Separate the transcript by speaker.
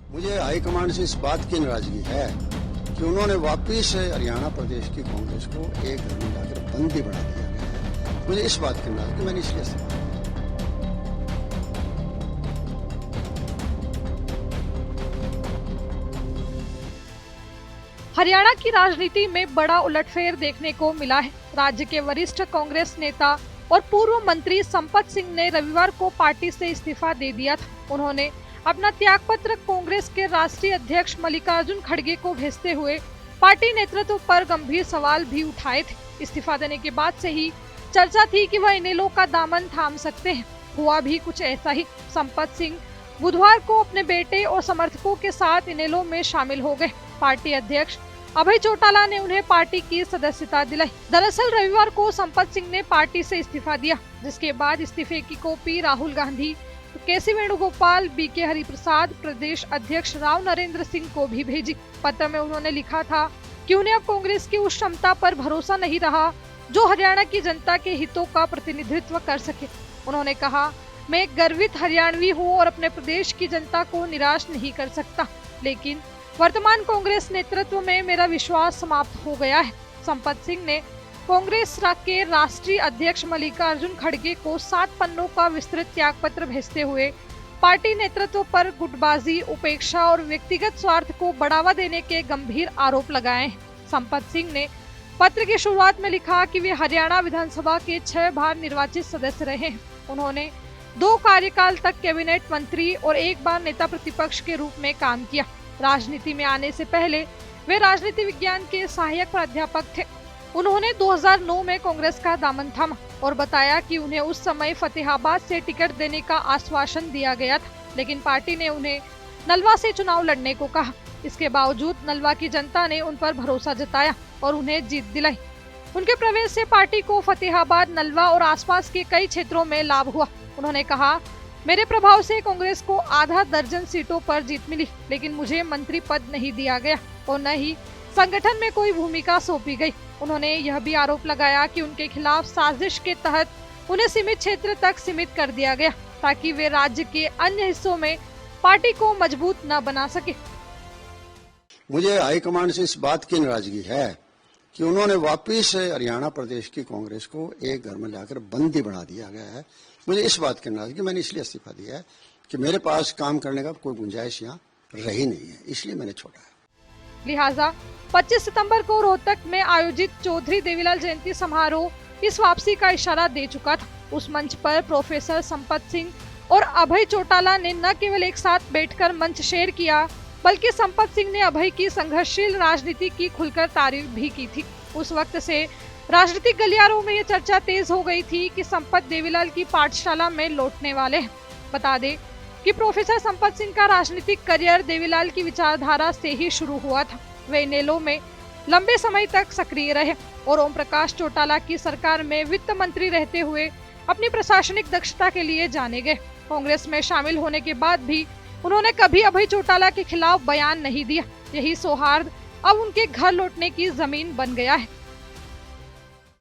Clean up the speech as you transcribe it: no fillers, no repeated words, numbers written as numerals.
Speaker 1: मुझे हाईकमान से इस बात की नाराजगी है कि उन्होंने वापिस हरियाणा प्रदेश की कांग्रेस को एक घर में लाकर बंदी बना दिया है। मुझे इस बात की नाराजगी, मैंने इसलिए इस्तीफा दिया।
Speaker 2: हरियाणा की राजनीति में बड़ा उलटफेर देखने को मिला है। राज्य के वरिष्ठ कांग्रेस नेता और पूर्व मंत्री संपत सिंह ने रविवार को पार्टी से इस्तीफा दे दिया था। उन्होंने अपना त्यागपत्र कांग्रेस के राष्ट्रीय अध्यक्ष मल्लिकार्जुन खड़गे को भेजते हुए पार्टी नेतृत्व पर गंभीर सवाल भी उठाए थे। इस्तीफा देने के बाद से ही चर्चा थी कि वह इनेलो का दामन थाम सकते हैं। हुआ भी कुछ ऐसा ही। संपत सिंह बुधवार को अपने बेटे और समर्थकों के साथ इनेलो में शामिल हो गए। पार्टी अध्यक्ष अभय चौटाला ने उन्हें पार्टी की सदस्यता दिलाई। दरअसल रविवार को संपत सिंह ने पार्टी से इस्तीफा दिया, जिसके बाद इस्तीफे की कॉपी राहुल गांधी, केसी वेणुगोपाल, बीके हरिप्रसाद, प्रदेश अध्यक्ष राव नरेंद्र सिंह को भी भेजी। पत्र में उन्होंने लिखा था कि उन्हें अब कांग्रेस की उस क्षमता पर भरोसा नहीं रहा जो हरियाणा की जनता के हितों का प्रतिनिधित्व कर सके। उन्होंने कहा, मैं एक गर्वित हरियाणवी हूँ और अपने प्रदेश की जनता को निराश नहीं कर सकता, लेकिन वर्तमान कांग्रेस नेतृत्व में मेरा विश्वास समाप्त हो गया है। संपत सिंह ने कांग्रेस के राष्ट्रीय अध्यक्ष मल्लिकार्जुन खड़गे को 7 पन्नों का विस्तृत त्यागपत्र भेजते हुए पार्टी नेतृत्व पर गुटबाजी, उपेक्षा और व्यक्तिगत स्वार्थ को बढ़ावा देने के गंभीर आरोप लगाए हैं। संपत सिंह ने पत्र की शुरुआत में लिखा कि वे हरियाणा विधानसभा के 6 बार निर्वाचित सदस्य रहे हैं। उन्होंने 2 कार्यकाल तक कैबिनेट मंत्री और 1 बार नेता प्रतिपक्ष के रूप में काम किया। राजनीति में आने से पहले वे राजनीति विज्ञान के सहायक प्राध्यापक थे। उन्होंने 2009 में कांग्रेस का दामन थामा और बताया कि उन्हें उस समय फतेहाबाद से टिकट देने का आश्वासन दिया गया था, लेकिन पार्टी ने उन्हें नलवा से चुनाव लड़ने को कहा। इसके बावजूद नलवा की जनता ने उन पर भरोसा जताया और उन्हें जीत दिलाई। उनके प्रवेश से पार्टी को फतेहाबाद, नलवा और आसपास के कई क्षेत्रों में लाभ हुआ। उन्होंने कहा, मेरे प्रभाव से कांग्रेस को आधा दर्जन सीटों पर जीत मिली, लेकिन मुझे मंत्री पद नहीं दिया गया और न ही संगठन में कोई भूमिका सौंपी गई। उन्होंने यह भी आरोप लगाया कि उनके खिलाफ साजिश के तहत उन्हें सीमित क्षेत्र तक सीमित कर दिया गया ताकि वे राज्य के अन्य हिस्सों में पार्टी को मजबूत न बना सके।
Speaker 1: मुझे हाईकमान से इस बात की नाराजगी है कि उन्होंने वापिस हरियाणा प्रदेश की कांग्रेस को एक घर में लाकर बंदी बना दिया गया है। मुझे इस बात की नाराजगी, मैंने इसलिए इस्तीफा दिया है कि मेरे पास काम करने का कोई गुंजाइश यहाँ रही नहीं है, इसलिए मैंने छोड़ा है।
Speaker 2: लिहाजा 25 सितंबर को रोहतक में आयोजित चौधरी देवीलाल जयंती समारोह इस वापसी का इशारा दे चुका था। उस मंच पर प्रोफेसर संपत सिंह और अभय चौटाला ने न केवल एक साथ बैठकर मंच शेयर किया, बल्कि संपत सिंह ने अभय की संघर्षशील राजनीति की खुलकर तारीफ भी की थी। उस वक्त से राजनीतिक गलियारों में ये चर्चा तेज हो गई थी कि संपत देवीलाल की पाठशाला में लौटने वाले हैं। बता दें कि प्रोफेसर संपत सिंह का राजनीतिक करियर देवीलाल की विचारधारा से ही शुरू हुआ था। वे इनेलो में लंबे समय तक सक्रिय रहे और ओम प्रकाश चौटाला की सरकार में वित्त मंत्री रहते हुए अपनी प्रशासनिक दक्षता के लिए जाने गए। कांग्रेस में शामिल होने के बाद भी उन्होंने कभी अभय चौटाला के खिलाफ बयान नहीं दिया। यही सौहार्द अब उनके घर लौटने की जमीन बन गया है।